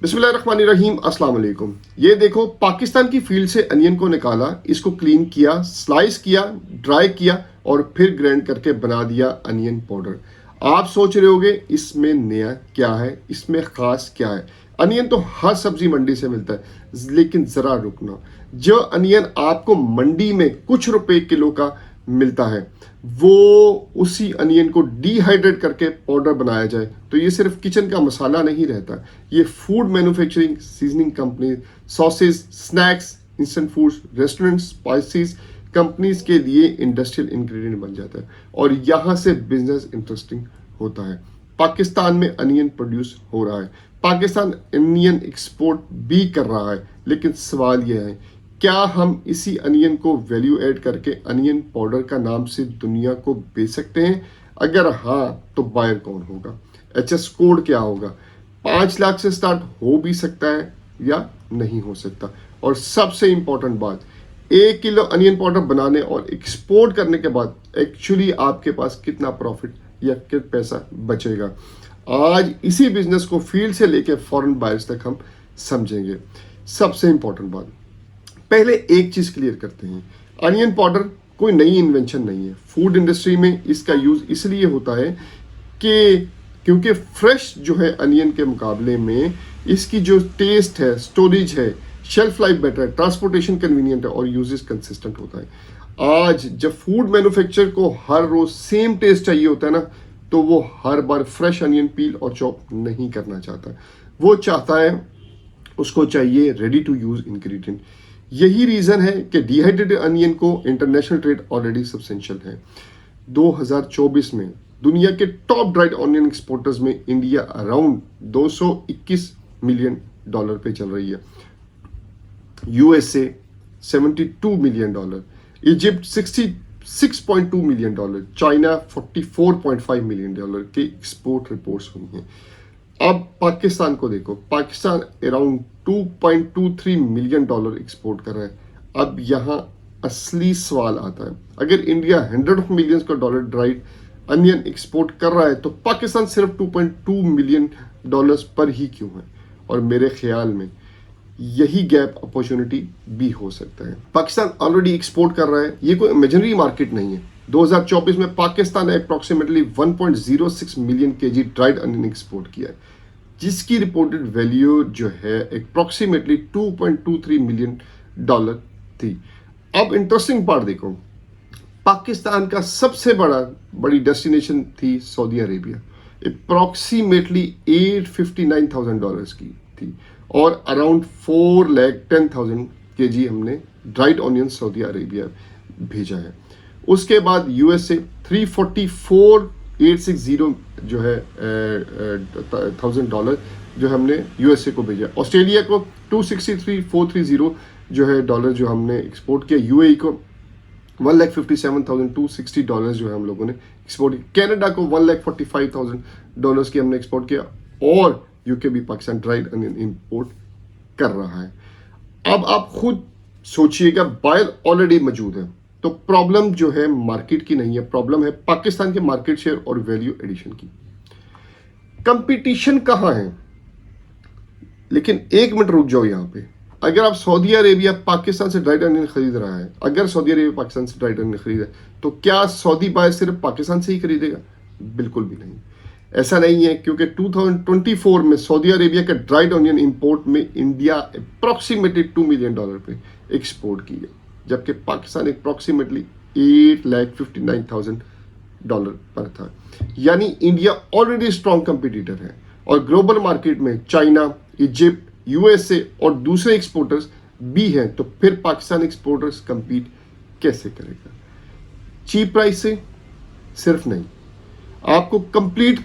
बिस्मिल्लाहिर्रहमानिर्रहीम अस्सलाम वालेकुम। ये देखो, पाकिस्तान की फील्ड से अनियन को निकाला, इसको क्लीन किया, स्लाइस किया, ड्राई किया और फिर ग्राइंड करके बना दिया अनियन पाउडर। आप सोच रहे होगे इसमें नया क्या है, इसमें खास क्या है। अनियन तो हर सब्जी मंडी से मिलता है, लेकिन जरा रुकना। जो अनियन आपको मंडी में कुछ रुपए किलो का मिलता है, वो उसी अनियन को डिहाइड्रेट करके पाउडर बनाया जाए तो ये सिर्फ किचन का मसाला नहीं रहता। ये food manufacturing, seasoning company, sausage, snacks, instant foods, restaurant, spices companies के लिए इंडस्ट्रियल इंग्रेडिएंट बन जाता है और यहाँ से बिजनेस इंटरेस्टिंग होता है। पाकिस्तान में अनियन प्रोड्यूस हो रहा है, पाकिस्तान अनियन एक्सपोर्ट भी कर रहा है, लेकिन सवाल यह है क्या हम इसी अनियन को वैल्यू ऐड करके अनियन पाउडर का नाम से दुनिया को बेच सकते हैं? अगर हाँ, तो बायर कौन होगा, एचएस कोड क्या होगा, 5 लाख से स्टार्ट हो भी सकता है या नहीं हो सकता। और सबसे इंपॉर्टेंट बात, 1 किलो अनियन पाउडर बनाने और एक्सपोर्ट करने के बाद एक्चुअली आपके पास कितना प्रॉफिट या कितना पैसा बचेगा। आज इसी बिजनेस को फील्ड से लेकर फॉरेन बायर्स तक हम समझेंगे। सबसे इंपॉर्टेंट बात, पहले एक चीज क्लियर करते हैं, अनियन पाउडर कोई नई इन्वेंशन नहीं है। फूड इंडस्ट्री में इसका यूज इसलिए होता है कि क्योंकि फ्रेश जो है अनियन के मुकाबले में इसकी जो टेस्ट है, स्टोरेज है, शेल्फ लाइफ बेटर है, ट्रांसपोर्टेशन कन्वीनियंट है और यूजेस कंसिस्टेंट होता है। आज जब फूड मैन्युफैक्चरर को हर रोज सेम टेस्ट चाहिए होता है ना, तो वो हर बार फ्रेश अनियन पील और चॉप नहीं करना चाहता। वो चाहता है, उसको चाहिए रेडी टू यूज इंग्रेडिएंट। यही रीजन है कि डिहाइड्रेटेड अनियन को इंटरनेशनल ट्रेड ऑलरेडी सब्सटेंशियल है। 2024 में दुनिया के टॉप ड्राइड ऑनियन एक्सपोर्टर्स में इंडिया अराउंड 221 मिलियन डॉलर पे चल रही है, USA 72 million dollar, Egypt 66.2 million dollar, China 44.5 million dollar के एक्सपोर्ट रिपोर्ट्स हुई हैं। अब पाकिस्तान को देखो, Pakistan around 2.23 million dollar export कर रहा है। अब यहाँ असली सवाल आता है, अगर इंडिया 100 मिलियन का डॉलर ड्राइड अनियन एक्सपोर्ट कर रहा है तो पाकिस्तान सिर्फ 2.2 मिलियन डॉलर्स पर ही क्यों है? और मेरे ख्याल में यही गैप अपॉर्चुनिटी भी हो सकता है। पाकिस्तान ऑलरेडी एक्सपोर्ट कर रहा है, ये कोई इमेजिनरी मार्केट नहीं है। 2024 में पाकिस्तान ने approximately 1.06 million KG dried onion export किया है, जिसकी रिपोर्टेड वैल्यू जो है अप्रॉक्सीमेटली 2.23 मिलियन डॉलर थी। अब इंटरेस्टिंग पार्ट देखो, पाकिस्तान का सबसे बड़ी डेस्टिनेशन थी सऊदी अरेबिया, अप्रॉक्सीमेटली $859,000 की थी और अराउंड 4,10,000 केजी हमने ड्राइड ऑनियन सऊदी अरेबिया भेजा है। उसके बाद यूएसए 344,860 जो है $1,000 जो हमने यूएसए को भेजा। ऑस्ट्रेलिया को 263,430 जो है डॉलर जो हमने एक्सपोर्ट किया। यूएई को $1,57,260 जो है हम लोगों ने एक्सपोर्ट किया। कनाडा को $1,45,000 की हमने एक्सपोर्ट किया और यूके भी पाकिस्तान ड्राइड अनियन इंपोर्ट कर रहा है। अब आप खुद सोचिएगा, बायर ऑलरेडी मौजूद है, तो प्रॉब्लम जो है मार्केट की नहीं है, प्रॉब्लम है पाकिस्तान के मार्केट शेयर और वैल्यू एडिशन की। कंपटीशन कहां है? लेकिन एक मिनट रुक जाओ यहां पे। अगर आप सऊदी अरेबिया पाकिस्तान से ड्राइड अनियन खरीद रहा है, अगर सऊदी अरेबिया पाकिस्तान से ड्राइड अनियन खरीद है, तो क्या सऊदी बायर सिर्फ पाकिस्तान से ही खरीदेगा? बिल्कुल भी नहीं, ऐसा नहीं है। क्योंकि 2024 में सऊदी अरेबिया का ड्राइड ऑनियन इंपोर्ट में इंडिया अप्रॉक्सीमेटली $2 मिलियन पे एक्सपोर्ट की है, जबकि पाकिस्तान अप्रॉक्सीमेटली $859,000 पर था। यानी इंडिया ऑलरेडी स्ट्रॉन्ग कंपटीटर है और ग्लोबल मार्केट में चाइना, इजिप्ट, यूएसए और दूसरे एक्सपोर्टर्स भी हैं, तो फिर पाकिस्तान एक्सपोर्टर्स कंपीट कैसे करेगा? चीप प्राइस से सिर्फ नहीं, आपको कंपीट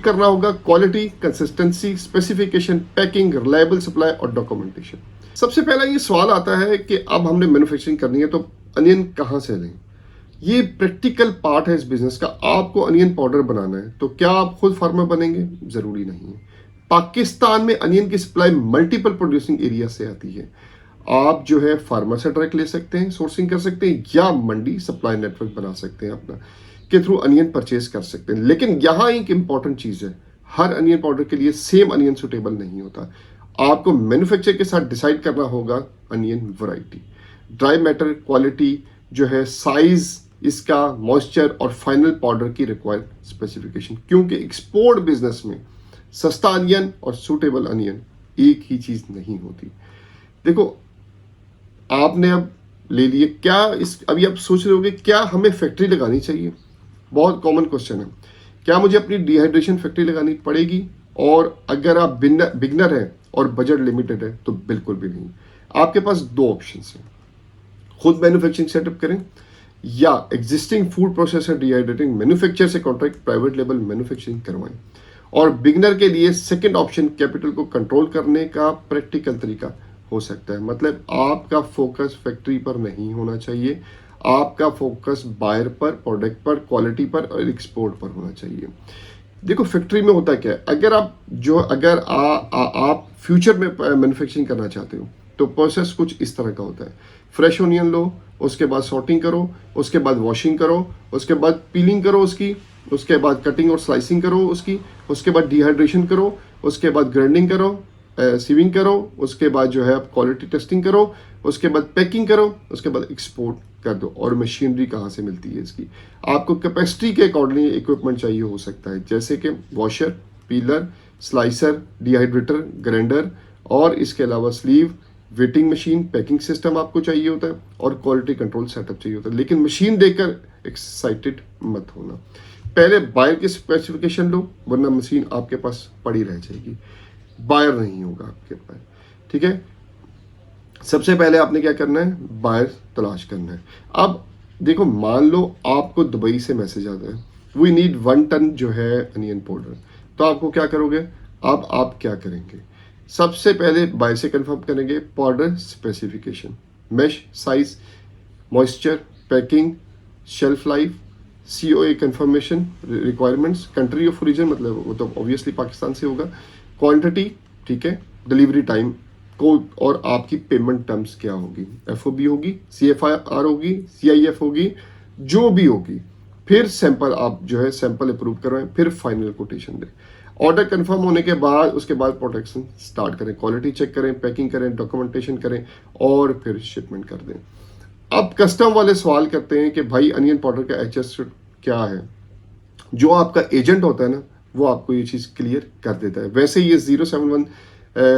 करना होगा quality, consistency, specification, packing, reliable supply और डॉक्यूमेंटेशन। सबसे पहला ये सवाल आता है कि अब हमने मैन्युफैक्चरिंग करनी है तो अनियन कहाँ से लें? ये प्रैक्टिकल पार्ट है इस बिजनेस का। आपको अनियन पाउडर बनाना है तो क्या आप खुद फार्मर बनेंगे? जरूरी नहीं है। पाकिस्तान में अनियन की सप्लाई मल्टीपल प्रोड्यूसिंग एरिया से आती है। आप जो है फार्मर से डायरेक्ट ले सकते हैं, सोर्सिंग कर सकते हैं, या मंडी सप्लाई नेटवर्क बना सकते हैं अपना, के थ्रू अनियन परचेज कर सकते हैं। लेकिन यहाँ एक इंपॉर्टेंट चीज़ है, हर अनियन पाउडर के लिए सेम अनियन सुटेबल नहीं होता। आपको मैन्युफैक्चर के साथ डिसाइड करना होगा onion variety, dry matter quality जो है, साइज इसका, मॉइस्चर और फाइनल पाउडर की रिक्वायर्ड स्पेसिफिकेशन। क्योंकि एक्सपोर्ट बिजनेस में सस्ता अनियन और सूटेबल अनियन एक ही चीज नहीं होती। देखो, आपने अब ले लिए क्या, इस अभी आप सोच रहे होगे क्या हमें फैक्ट्री लगानी चाहिए। बहुत कॉमन क्वेश्चन है, क्या मुझे अपनी डिहाइड्रेशन फैक्ट्री लगानी पड़ेगी? और अगर आप बिगनर हैं और बजट लिमिटेड है तो बिल्कुल भी नहीं। आपके पास दो ऑप्शन हैं, खुद मैन्युफैक्चरिंग सेटअप करें या existing food processor dehydrating manufacture से कॉन्ट्रैक्ट प्राइवेट लेवल मैन्युफैक्चरिंग करवाएं। और बिगनर के लिए सेकंड ऑप्शन कैपिटल को कंट्रोल करने का प्रैक्टिकल तरीका हो सकता है। मतलब आपका फोकस फैक्ट्री पर नहीं होना चाहिए, आपका फोकस बायर पर, प्रोडक्ट पर, क्वालिटी पर और एक्सपोर्ट पर होना चाहिए। देखो, फैक्ट्री में होता क्या है, अगर आप फ्यूचर में मैन्युफैक्चरिंग करना चाहते हो तो प्रोसेस कुछ इस तरह का होता है। फ्रेश ओनियन लो, उसके बाद सॉर्टिंग करो, उसके बाद वॉशिंग करो, उसके बाद पीलिंग करो उसकी, उसके बाद कटिंग और स्लाइसिंग करो उसकी, उसके बाद डिहाइड्रेशन करो, उसके बाद ग्राइंडिंग करो, सीविंग करो, उसके बाद जो है आप क्वालिटी टेस्टिंग करो, उसके बाद पैकिंग करो, उसके बाद एक्सपोर्ट कर दो। और मशीनरी कहाँ से मिलती है इसकी? आपको कैपेसिटी के अकॉर्डिंग इक्विपमेंट चाहिए हो सकता है, जैसे कि washer, pillar, slicer, dehydrator, grinder और इसके अलावा sleeve, waiting machine, packing system आपको चाहिए होता है और क्वालिटी कंट्रोल सेटअप चाहिए होता है। लेकिन मशीन देखकर एक्साइटेड मत होना, पहले बायर की स्पेसिफिकेशन लो, वरना मशीन आपके पास पड़ी रह जाएगी, बायर नहीं होगा आपके पास। ठीक है, सबसे पहले आपने क्या करना है, बायर तलाश करना है। अब देखो, मान लो आपको दुबई से मैसेज आता है, वी नीड 1 टन जो है अनियन पाउडर, तो आपको क्या करोगे? अब आप क्या करेंगे? सबसे पहले बायर से कंफर्म करेंगे powder specification, mesh size, moisture, packing, shelf life, COA confirmation, requirements, country of origin मतलब वो तो ऑब्वियसली पाकिस्तान से होगा, क्वांटिटी, ठीक है, डिलीवरी टाइम को, और आपकी पेमेंट टर्म्स क्या होगी, FOB होगी, CFR होगी, CIF होगी, जो भी होगी। फिर सैंपल आप जो है सैंपल अप्रूव करवाएं, फिर फाइनल कोटेशन दें। ऑर्डर कंफर्म होने के बाद उसके बाद प्रोडक्शन स्टार्ट करें, क्वालिटी चेक करें, पैकिंग करें, डॉक्यूमेंटेशन करें और फिर शिपमेंट कर दें। अब कस्टम वाले सवाल करते हैं कि भाई अनियन पाउडर का HS क्या है। जो आपका एजेंट होता है ना, वो आपको ये चीज़ क्लियर कर देता है। वैसे ये 071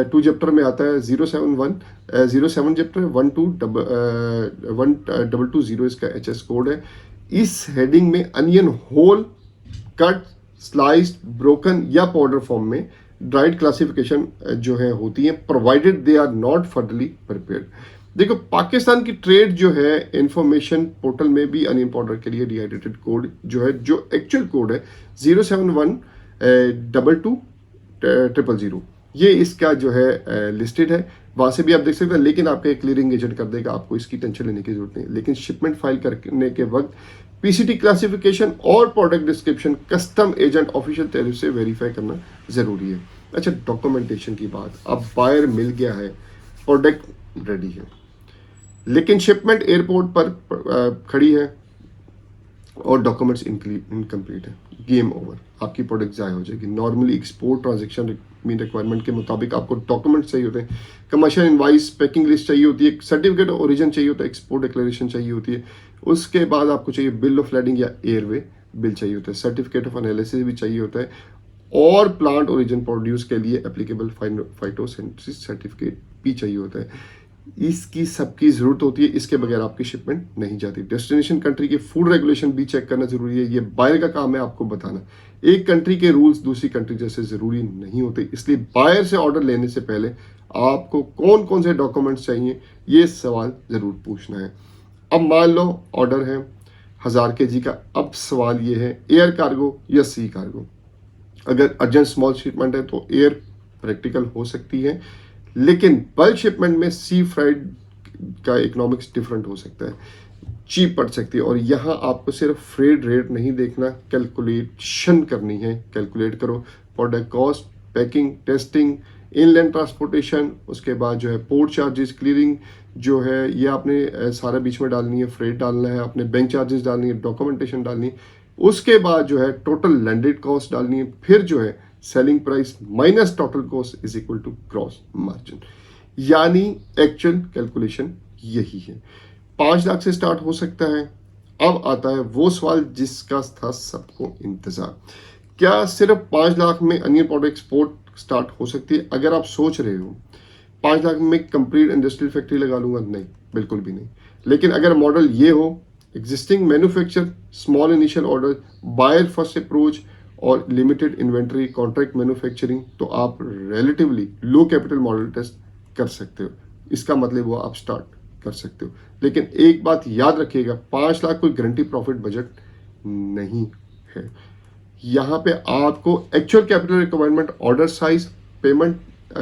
2 चैप्टर में आता है, 071 चैप्टर 1220 इसका HS कोड है। इस हेडिंग में onion whole, cut, sliced, broken या पाउडर फॉर्म में ड्राइड क्लासिफिकेशन जो है होती है, provided they are not furtherly prepared. देखो, पाकिस्तान की ट्रेड जो है इंफॉर्मेशन पोर्टल में भी अनियन पाउडर के लिए डिहाइड्रेटेड कोड जो है, जो एक्चुअल कोड है 071220000, ये इसका जो है लिस्टेड है, वहां से भी आप देख सकते हैं। लेकिन आपका क्लियरिंग एजेंट कर देगा, आपको इसकी टेंशन लेने की जरूरत नहीं। लेकिन शिपमेंट फाइल करने के वक्त PCT क्लासिफिकेशन और product description custom agent official तरीके से वेरीफाई करना जरूरी है। अच्छा, डॉक्यूमेंटेशन की बात, अब बायर मिल गया है, प्रोडक्ट रेडी है, लेकिन शिपमेंट एयरपोर्ट पर खड़ी है और डॉक्यूमेंट्स इनकम्प्लीट है, गेम ओवर, आपकी प्रोडक्ट जाया हो जाएगी। Normally export transaction mean requirement के मुताबिक आपको डॉक्यूमेंट्स चाहिए होते हैं, कमर्शियल इनवाइस, पैकिंग लिस्ट चाहिए होती है, सर्टिफिकेट ऑफ ओरिजिन चाहिए होता है, एक्सपोर्ट डिक्लेरेशन चाहिए होती है, उसके बाद आपको चाहिए बिल ऑफ लैंडिंग या एयरवे बिल चाहिए होता है, सर्टिफिकेट ऑफ एनालिसिस भी चाहिए होता है, और प्लांट ओरिजिन प्रोड्यूस के लिए एप्लीकेबल फाइटोसैनिटरी सर्टिफिकेट भी चाहिए होता है। इसकी सबकी जरूरत होती है, इसके बगैर आपकी शिपमेंट नहीं जाती। डेस्टिनेशन कंट्री के फूड रेगुलेशन भी चेक करना जरूरी है, ये बायर का काम है आपको बताना। एक कंट्री के रूल्स दूसरी कंट्री जैसे जरूरी नहीं होते, इसलिए बायर से ऑर्डर लेने से पहले आपको कौन कौन से डॉक्यूमेंट्स चाहिए ये सवाल जरूर पूछना है। अब मान लो ऑर्डर है 1000 kg का, अब सवाल ये है एयर कार्गो या सी कार्गो। अगर अर्जेंट स्मॉल शिपमेंट है तो एयर प्रैक्टिकल हो सकती है, लेकिन बल्क शिपमेंट में सी फ्राइड का इकोनॉमिक्स डिफरेंट हो सकता है, चीप पड़ सकती है। और यहाँ आपको सिर्फ फ्रेड रेट नहीं देखना, कैलकुलेशन करनी है, कैलकुलेट करो product cost, packing, testing, inland transportation, उसके बाद जो है पोर्ट चार्जेस, क्लियरिंग जो है ये आपने सारा बीच में डालनी है, फ्रेट डालना है, अपने बैंक चार्जेस डालनी है, डॉक्यूमेंटेशन डालनी है, उसके बाद जो है टोटल लैंडेड कॉस्ट डालनी है, फिर जो है selling price minus total cost is equal to gross margin, यानी एक्चुअल कैलकुलेशन यही है। 5 लाख से स्टार्ट हो सकता है। अब आता है वो सवाल जिसका था सबको इंतजार, क्या सिर्फ 5 लाख में अनियन पाउडर एक्सपोर्ट स्टार्ट हो सकती है? अगर आप सोच रहे हो 5 लाख में कंप्लीट इंडस्ट्रियल फैक्ट्री लगा लूंगा, नहीं, बिल्कुल भी नहीं। लेकिन अगर मॉडल ये हो, existing manufacture, small initial order, buyer first approach और लिमिटेड इन्वेंट्री, कॉन्ट्रैक्ट मैन्युफैक्चरिंग, तो आप relatively low capital model test कर सकते हो। इसका मतलब वो आप स्टार्ट कर सकते हो। लेकिन एक बात याद रखिएगा, 5 लाख कोई गारंटी प्रॉफिट बजट नहीं है। यहाँ पे आपको actual capital requirement, order size, payment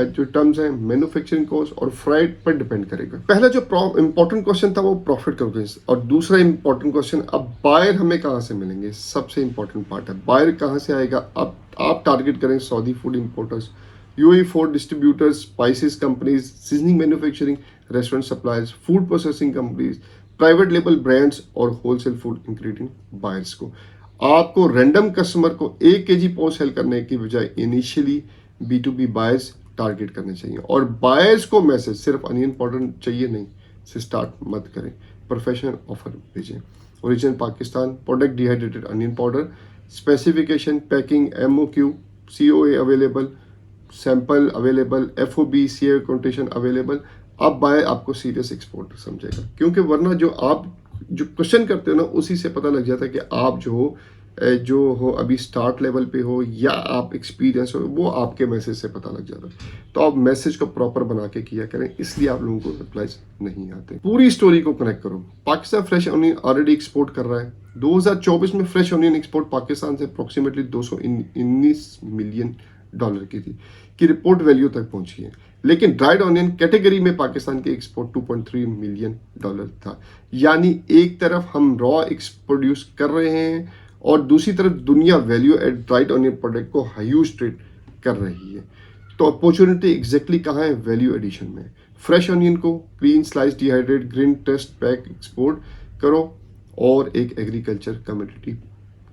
जो टर्म्स हैं, मैन्युफैक्चरिंग कॉस्ट और फ्राइट पर डिपेंड करेगा। पहला जो इंपॉर्टेंट क्वेश्चन था वो प्रॉफिट करोगे, और दूसरा इंपॉर्टेंट क्वेश्चन, अब बायर हमें कहाँ से मिलेंगे? सबसे इंपॉर्टेंट पार्ट है बायर कहाँ से आएगा। अब आप टारगेट करें Saudi food importers, UAE food distributors, spices companies, seasoning manufacturing, restaurant suppliers, food processing companies, private label brands और होलसेल फूड इंग्रेडिएंट बायर्स को। आपको रैंडम कस्टमर को 1 केजी पोस्ट सेल करने की बजाय इनिशियली B2B बायर्स टारगेट करने चाहिए। और बायर्स को मैसेज सिर्फ अनियन पाउडर चाहिए नहीं से स्टार्ट मत करें, प्रोफेशनल ऑफर भेजें। Origin Pakistan, product dehydrated onion powder, specification, packing, MOQ, COA available, sample available, FOB CA quotation available. अब बायर आपको सीरियस एक्सपोर्टर समझेगा, क्योंकि वरना जो क्वेश्चन करते हो ना, उसी से पता लग जाता है कि आप जो हो अभी स्टार्ट लेवल पे हो या आप एक्सपीरियंस हो, वो आपके मैसेज से पता लग जाता है। तो आप मैसेज को प्रॉपर बना के किया करें, इसलिए आप लोगों को रिप्लाईज नहीं आते। पूरी स्टोरी को कनेक्ट करो। Pakistan fresh onion already export कर रहा है। 2024 में फ्रेश ऑनियन एक्सपोर्ट पाकिस्तान से अप्रोक्सीमेटली $219 मिलियन की रिपोर्ट वैल्यू तक पहुंची है। लेकिन ड्राइड ऑनियन कैटेगरी में पाकिस्तान के एक्सपोर्ट $2.3 मिलियन था। यानी एक तरफ हम रॉ प्रोड्यूस कर रहे हैं और दूसरी तरफ दुनिया value add dried onion product को हाईयूज ट्रेड कर रही है। तो अपॉर्चुनिटी एग्जैक्टली कहाँ है? वैल्यू एडिशन में। फ्रेश ऑनियन को clean slice dehydrate green test pack export करो और एक एग्रीकल्चर कमोडिटी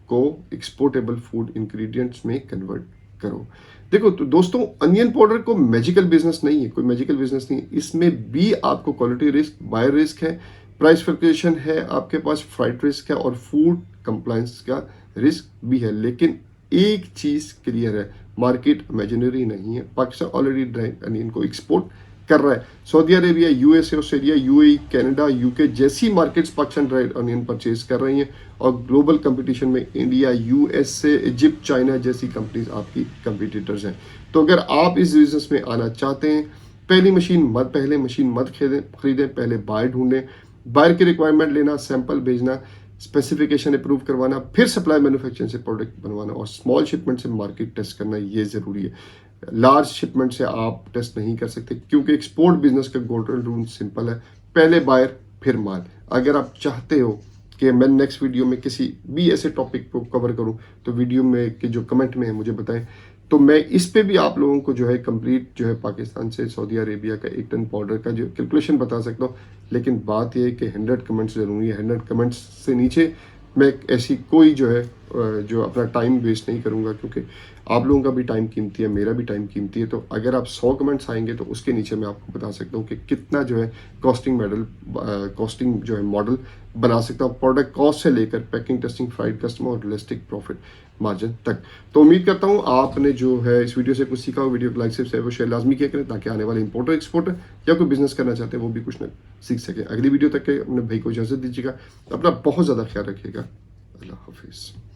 को एक्सपोर्टेबल फूड इंग्रेडिएंट्स में कन्वर्ट करो। देखो तो दोस्तों, अनियन पाउडर को मैजिकल बिजनेस नहीं है, कोई मैजिकल बिजनेस नहीं है। इसमें भी आपको क्वालिटी रिस्क, बायर रिस्क है, प्राइस फ्लक्चुएशन है, आपके पास फ्राइट रिस्क है और फूड कंप्लायंस का रिस्क भी है। लेकिन एक चीज क्लियर है, मार्केट इमेजिनरी नहीं है। पाकिस्तान ऑलरेडी ड्राइड अनियन को एक्सपोर्ट कर रहा है। Saudi Arabia, USA, Australia, UAE, Canada, UK जैसी markets Pakistan dried onion purchase कर रही हैं और ग्लोबल कंपटीशन में इंडिया, USA, इजिप्ट, चाइना जैसी कंपनीज आपकी कंपटीटर्स हैं। तो अगर आप इस बिजनेस में आना चाहते हैं, पहले मशीन मत खरीदें, पहले बायर ढूंढें, बायर की रिक्वायरमेंट लेना, सैंपल भेजना, स्पेसिफिकेशन अप्रूव करवाना, फिर सप्लाई मैन्युफैक्चरिंग से प्रोडक्ट बनवाना और स्मॉल शिपमेंट से मार्केट टेस्ट करना, ये ज़रूरी है। लार्ज शिपमेंट से आप टेस्ट नहीं कर सकते, क्योंकि एक्सपोर्ट बिजनेस का गोल्डन रूल सिंपल है, पहले बायर फिर माल। अगर आप चाहते हो कि मैं नेक्स्ट वीडियो में किसी भी ऐसे टॉपिक को कवर करूं, तो वीडियो में के जो कमेंट में है मुझे बताएं, तो मैं इस पे भी आप लोगों को जो है कंप्लीट जो है पाकिस्तान से सऊदी अरेबिया का 1 टन पाउडर का जो कैलकुलेशन बता सकता हूँ। लेकिन बात यह है कि 100 कमेंट्स जरूरी है। 100 कमेंट्स से नीचे मैं ऐसी कोई जो है जो अपना टाइम वेस्ट नहीं करूँगा, क्योंकि आप लोगों का भी टाइम कीमती है, मेरा भी टाइम कीमती है। तो अगर आप 100 कमेंट्स आएंगे तो उसके नीचे मैं आपको बता सकता हूँ कि कितना जो है कॉस्टिंग जो है मॉडल बना सकता हूँ, प्रोडक्ट कॉस्ट से लेकर पैकिंग, टेस्टिंग, फ्राइट, कस्टमर और रियलिस्टिक प्रॉफिट मार्जिन तक। तो उम्मीद करता हूँ आपने जो है इस वीडियो से कुछ सीखा हो। वीडियो को लाइक से शेयर लाजमी किया करें, ताकि आने वाले इंपोर्टर एक्सपोर्टर या कोई बिजनेस करना चाहते हैं वो भी कुछ ना सीख सके। अगली वीडियो तक के अपने भाई को इजाजत दीजिएगा। अपना बहुत ज़्यादा ख्याल रखिएगा। अल्लाह हाफिज़।